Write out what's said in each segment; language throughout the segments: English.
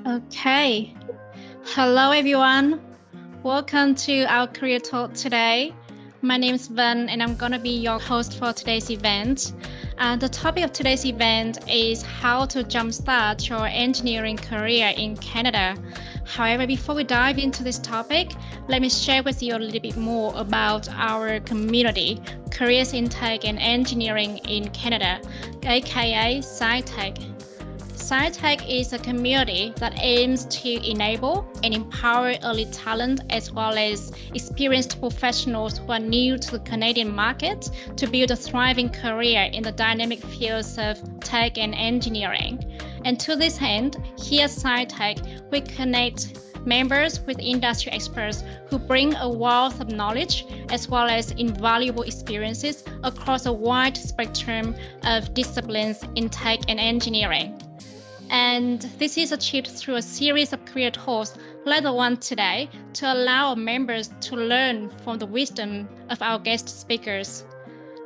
Okay. Hello, everyone. Welcome to our career talk today. My name is Vân, and I'm going to be your host for today's event. The topic of today's event is how to jumpstart your engineering career in Canada. However, before we dive into this topic, let me share with you a little bit more about our community, Careers Intake and Engineering in Canada, aka SciTech. SciTech is a community that aims to enable and empower early talent as well as experienced professionals who are new to the Canadian market to build a thriving career in the dynamic fields of tech and engineering. And to this end, here at SciTech, we connect members with industry experts who bring a wealth of knowledge as well as invaluable experiences across a wide spectrum of disciplines in tech and engineering. And this is achieved through a series of career talks like the one today to allow our members to learn from the wisdom of our guest speakers.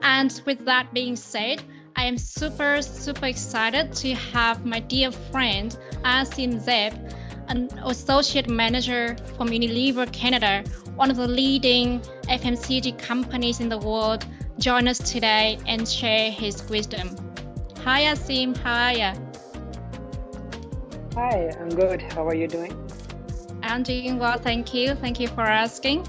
And with that being said, I am super excited to have my dear friend Asim, an associate manager from Unilever Canada, one of the leading FMCG companies in the world, join us today and share his wisdom. Hi Asim, how are you? Hi, I'm good. How are you doing? I'm doing well, thank you. Thank you for asking.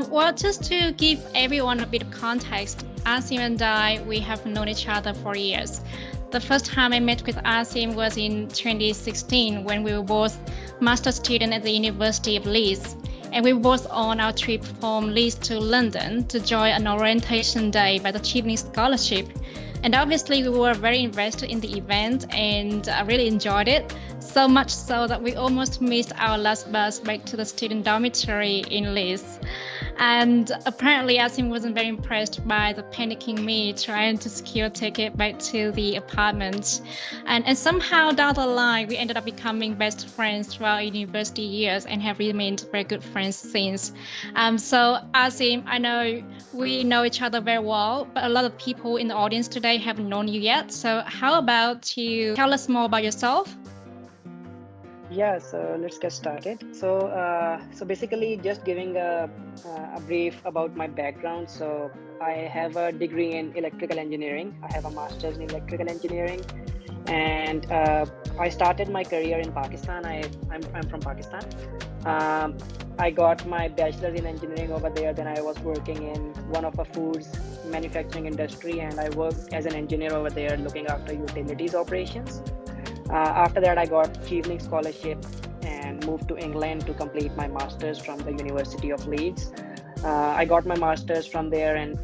Well, just to give everyone a bit of context, Asim and I, we have known each other for years. The first time I met with Asim was in 2016 when we were both master students at the University of Leeds. And we were both on our trip from Leeds to London to join an orientation day by the Achieving Scholarship. And obviously we were very invested in the event and I really enjoyed it. So much so that we almost missed our last bus back to the student dormitory in Leeds. And apparently Asim wasn't very impressed by the panicking me trying to secure a ticket back to the apartment. And somehow down the line, we ended up becoming best friends throughout university years and have remained very good friends since. So Asim, I know we know each other very well, but a lot of people in the audience today haven't known you yet. So how about you tell us more about yourself? Yeah, so let's get started. So basically, just giving a brief about my background. So I have a degree in electrical engineering. I have a master's in electrical engineering, and I started my career in Pakistan. I'm from Pakistan. I got my bachelor's in engineering over there. Then I was working in one of the foods manufacturing industry, and I worked as an engineer over there, looking after utilities operations. After that, I got Achieving Scholarship and moved to England to complete my master's from the University of Leeds. I got my master's from there and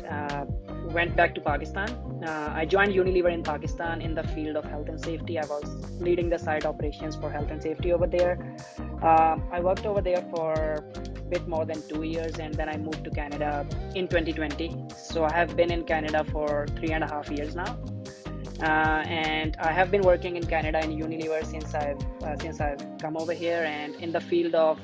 went back to Pakistan. I joined Unilever in Pakistan in the field of health and safety. I was leading the site operations for health and safety over there. I worked over there for a bit more than 2 years, and then I moved to Canada in 2020. So I have been in Canada for 3.5 years now. And I have been working in Canada in Unilever since I've come over here and in the field of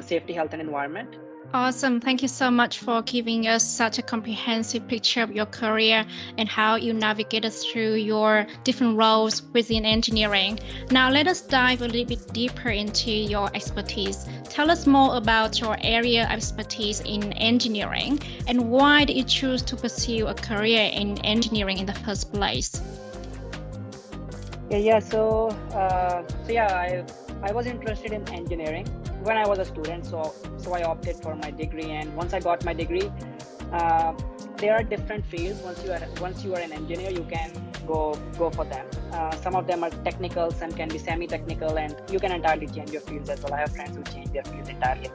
safety, health, and environment. Awesome. Thank you so much for giving us such a comprehensive picture of your career and how you navigated through your different roles within engineering. Now, let us dive a little bit deeper into your expertise. Tell us more about your area of expertise in engineering and why did you choose to pursue a career in engineering in the first place? I was interested in engineering when I was a student, so I opted for my degree. And once I got my degree, there are different fields. Once you are an engineer, you can go for them. Some of them are technical, some can be semi-technical, and you can entirely change your fields as well. I have friends who change their fields entirely.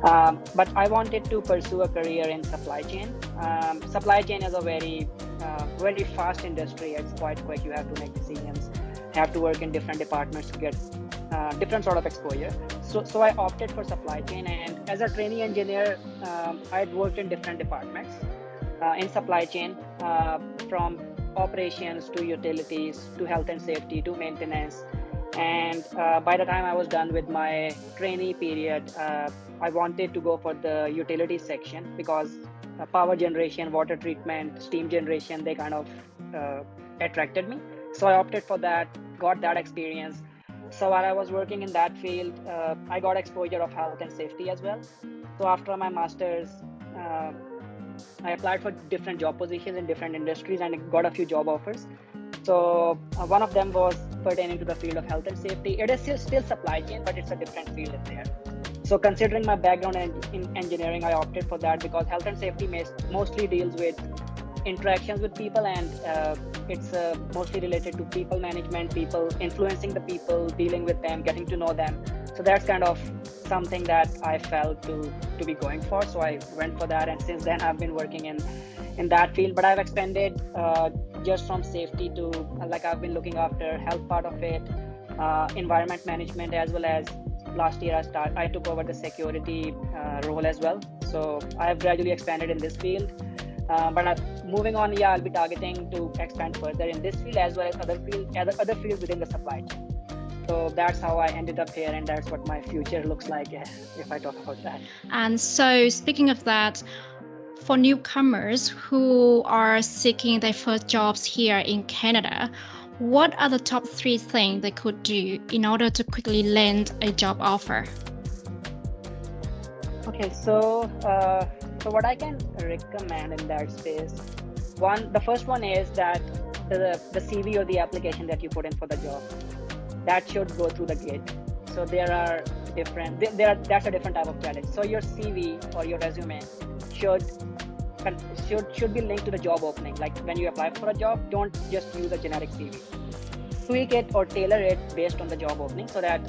But I wanted to pursue a career in supply chain. Supply chain is a very fast industry. It's quite quick. You have to make decisions, have to work in different departments to get different sort of exposure. So I opted for supply chain, and as a trainee engineer, I'd worked in different departments in supply chain, from operations to utilities to health and safety to maintenance. And by the time I was done with my trainee period, I wanted to go for the utility section because power generation, water treatment, steam generation, they kind of attracted me. So I opted for that, got that experience, So while I was working in that field, I got exposure of health and safety as well. So after my master's, I applied for different job positions in different industries and got a few job offers. So one of them was pertaining to the field of health and safety. It is still supply chain, but it's a different field in there. So considering my background in engineering, I opted for that because health and safety mostly deals with interactions with people, and it's mostly related to people management, people influencing the people, dealing with them, getting to know them. So that's kind of something that I felt to be going for. So I went for that, and since then I've been working in that field. But I've expanded just from safety to I've been looking after health part of it, environment management, as well as last year I took over the security role as well. So I've gradually expanded in this field. But moving on, I'll be targeting to expand further in this field as well as other fields within the supply chain. So that's how I ended up here, and that's what my future looks like if I talk about that. And so, speaking of that, for newcomers who are seeking their first jobs here in Canada, what are the top 3 things they could do in order to quickly land a job offer? Okay, so what I can recommend in that space, the first one is that the CV or the application that you put in for the job, that should go through the gate. So that's a different type of challenge. So your CV or your resume should be linked to the job opening. Like when you apply for a job, don't just use a generic CV. Tweak it or tailor it based on the job opening so that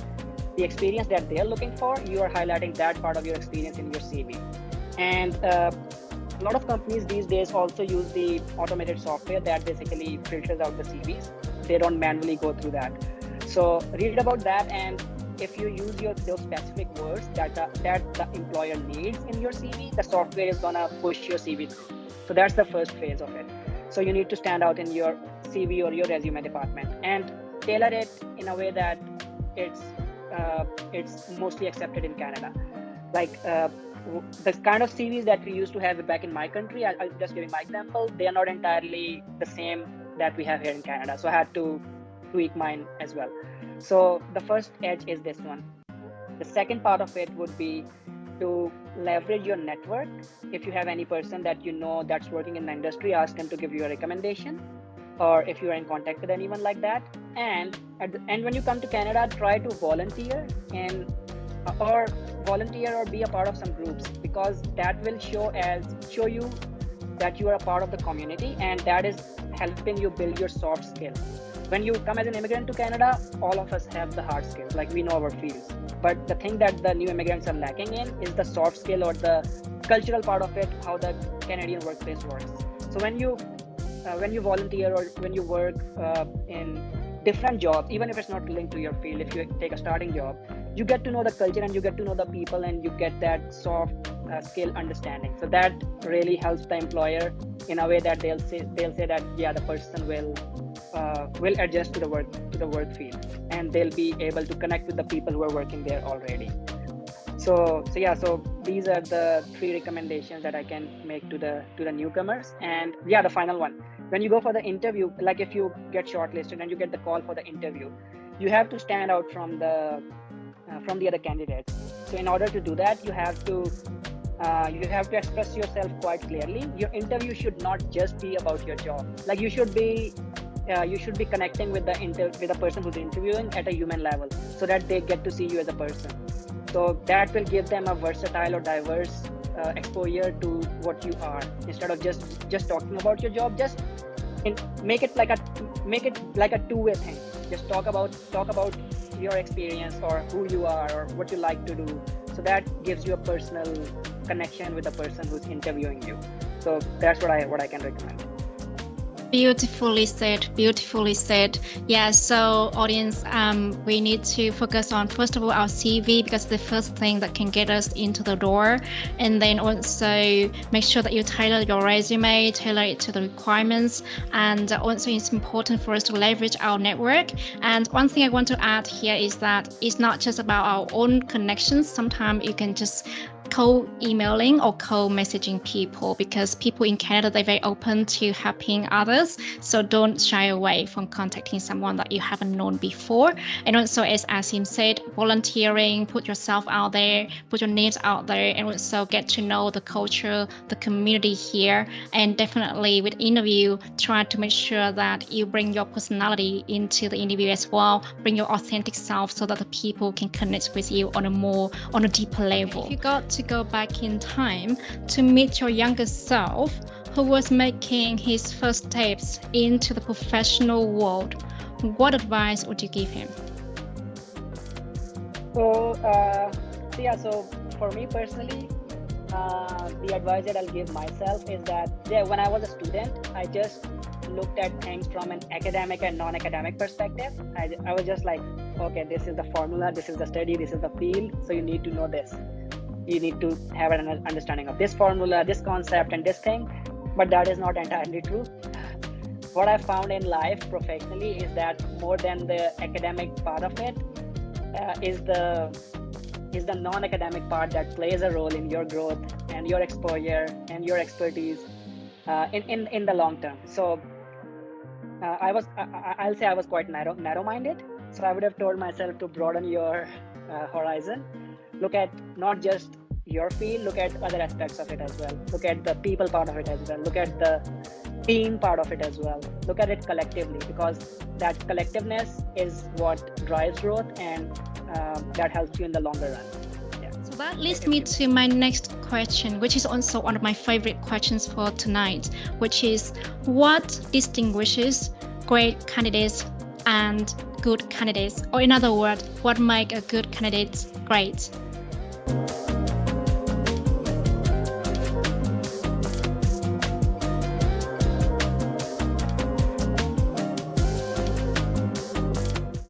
the experience that they're looking for, you are highlighting that part of your experience in your CV. And a lot of companies these days also use the automated software that basically filters out the CVs. They don't manually go through that. So read about that, and if you use those specific words that the employer needs in your CV, the software is gonna push your CV through. So that's the first phase of it. So you need to stand out in your CV or your resume department and tailor it in a way that it's mostly accepted in Canada. Like the kind of CVs that we used to have back in my country, I'll just give you my example, they are not entirely the same that we have here in Canada. So I had to tweak mine as well. So the first edge is this one. The second part of it would be to leverage your network. If you have any person that you know that's working in the industry, ask them to give you a recommendation, or if you are in contact with anyone like that. And when you come to Canada, try to volunteer or be a part of some groups, because that will show you that you are a part of the community, and that is helping you build your soft skills. When you come as an immigrant to Canada, all of us have the hard skills, like we know our fields. But the thing that the new immigrants are lacking in is the soft skill or the cultural part of it, how the Canadian workplace works. So when you volunteer or when you work in different jobs, even if it's not linked to your field, if you take a starting job, you get to know the culture and you get to know the people, and you get that soft skill understanding. So that really helps the employer in a way that they'll say that the person will adjust to the work field, and they'll be able to connect with the people who are working there already. So these are the 3 recommendations that I can make to the newcomers. And the final one, when you go for the interview, like if you get shortlisted and you get the call for the interview, you have to stand out from the other candidates. So in order to do that, you have to express yourself quite clearly. Your interview should not just be about your job. Like you should be connecting with the person who's interviewing at a human level, so that they get to see you as a person. So that will give them a versatile or diverse exposure to what you are. Instead of just talking about your job, just make it like a two-way thing. Just talk about your experience or who you are or what you like to do. So that gives you a personal connection with the person who's interviewing you. So that's what I can recommend. Beautifully said. Yeah, so audience, we need to focus on, first of all, our CV, because the first thing that can get us into the door. And then also make sure that you tailor your resume, tailor it to the requirements. And also it's important for us to leverage our network. And one thing I want to add here is that it's not just about our own connections. Sometimes you can just co-emailing or co-messaging people, because people in Canada, they're very open to helping others. So don't shy away from contacting someone that you haven't known before. And also, as Asim said, volunteering, put yourself out there, put your names out there, and also get to know the culture, the community here. And definitely with interview, try to make sure that you bring your personality into the interview as well, bring your authentic self so that the people can connect with you on a deeper level. If you got to go back in time to meet your younger self who was making his first steps into the professional world, what advice would you give him? So for me personally, the advice that I'll give myself is that when I was a student, I just looked at things from an academic and non-academic perspective. I was just like, okay, this is the formula, this is the study, this is the field, so you need to know this. You need to have an understanding of this formula, this concept, and this thing. But that is not entirely true. What I found in life professionally is that more than the academic part of it, is the non-academic part that plays a role in your growth and your exposure and your expertise in the long term. So I'll say I was quite narrow-minded. So I would have told myself to broaden your horizon. Look at not just your field, look at other aspects of it as well. Look at the people part of it as well. Look at the team part of it as well. Look at it collectively, because that collectiveness is what drives growth, and that helps you in the longer run. Yeah. So that leads me to my next question, which is also one of my favorite questions for tonight, which is, what distinguishes great candidates and good candidates? Or in other words, what makes a good candidate great?